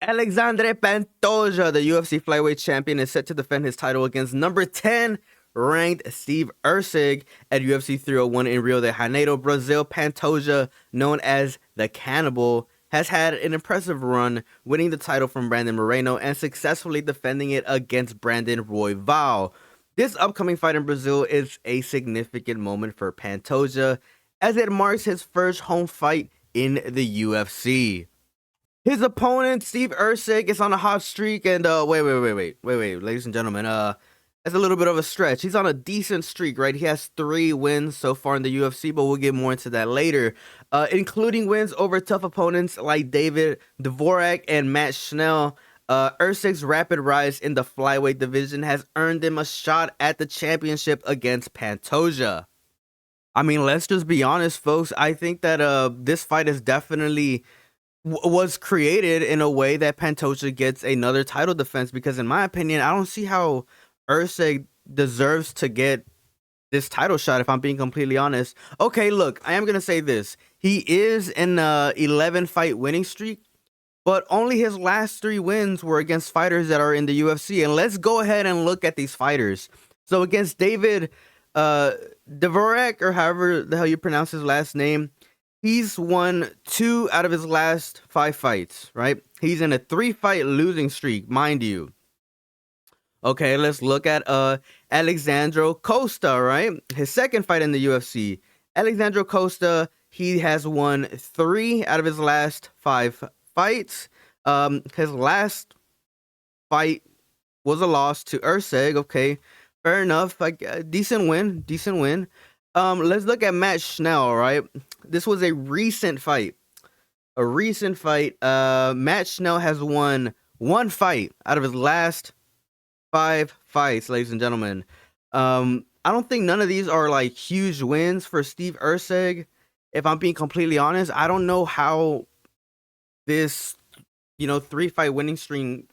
Alexandre Pantoja, the UFC flyweight champion, is set to defend his title against number 10 ranked Steve Erceg at UFC 301 in Rio de Janeiro, Brazil. Pantoja, known as the Cannibal, has had an impressive run, winning the title from Brandon Moreno and successfully defending it against Brandon Royval. This upcoming fight in Brazil is a significant moment for Pantoja, as it marks his first home fight in the UFC. His opponent, Steve Erceg, is on a hot streak, and wait, ladies and gentlemen, that's a little bit of a stretch. He's on a decent streak, right? He has 3 wins so far in the UFC, but we'll get more into that later, including wins over tough opponents like David Dvorak and Matt Schnell. Erceg's rapid rise in the flyweight division has earned him a shot at the championship against Pantoja. I mean, let's just be honest, folks. I think that this fight is definitely was created in a way that Pantoja gets another title defense, because in my opinion, I don't see how Erceg deserves to get this title shot, if I'm being completely honest. Okay, look, I am going to say this. He is in a 11 fight winning streak, but only his last 3 wins were against fighters that are in the UFC. And let's go ahead and look at these fighters. So against David Dvorak, or however the hell you pronounce his last name, he's won 2 out of his last 5 fights, right? He's in a 3-fight losing streak, mind you. Okay, let's look at Alexandre Costa, right? His second fight in the UFC. Alexandre Costa, he has won 3 out of his last 5 fights. His last fight was a loss to Erceg. Okay, fair enough. Like, decent win. Let's look at Matt Schnell, right? This was a recent fight. Matt Schnell has won 1 fight out of his last 5 fights, ladies and gentlemen. I don't think none of these are like huge wins for Steve Erceg. If I'm being completely honest, I don't know how this, 3-fight winning streak,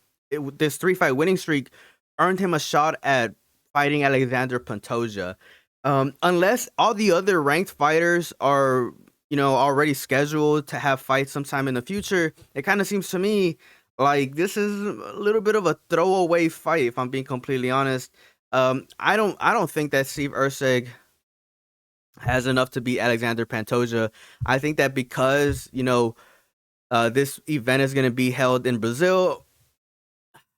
earned him a shot at fighting Alexandre Pantoja. Unless all the other ranked fighters are, already scheduled to have fights sometime in the future, it kind of seems to me like this is a little bit of a throwaway fight, if I'm being completely honest. I don't think that Steve Erceg has enough to beat Alexandre Pantoja. I think that because, this event is going to be held in Brazil,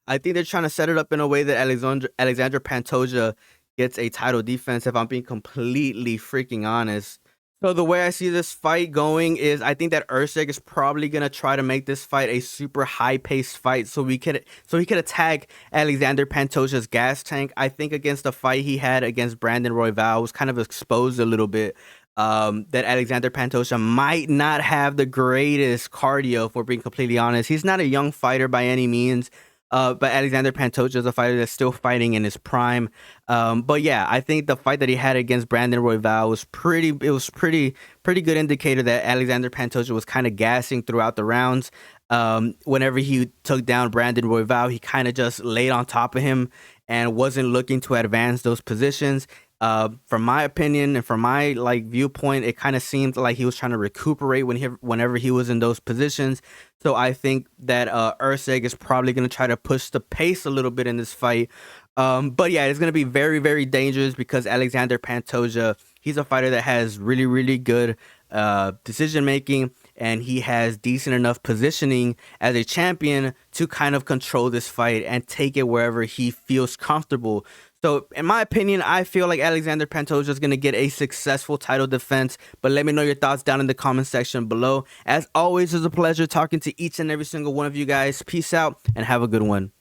I think they're trying to set it up in a way that Alexandre Pantoja gets a title defense, if I'm being completely freaking honest. So the way I see this fight going is, I think that Erceg is probably gonna try to make this fight a super high-paced fight, so he could attack Alexandre Pantoja's gas tank. I think against the fight he had against Brandon Royval was kind of exposed a little bit, that Alexandre Pantoja might not have the greatest cardio, if we're being completely honest. He's not a young fighter by any means. But Alexandre Pantoja is a fighter that's still fighting in his prime. But yeah, I think the fight that he had against Brandon Royval was pretty good indicator that Alexandre Pantoja was kind of gassing throughout the rounds. Whenever he took down Brandon Royval, he kind of just laid on top of him and wasn't looking to advance those positions. From my opinion and from my viewpoint, it kind of seemed like he was trying to recuperate whenever he was in those positions. So I think that Erceg is probably going to try to push the pace a little bit in this fight. But yeah, it's going to be very, very dangerous, because Alexandre Pantoja, he's a fighter that has really good decision making, and he has decent enough positioning as a champion to kind of control this fight and take it wherever he feels comfortable. So, in my opinion, I feel like Alexandre Pantoja is going to get a successful title defense. But let me know your thoughts down in the comment section below. As always, it's a pleasure talking to each and every single one of you guys. Peace out and have a good one.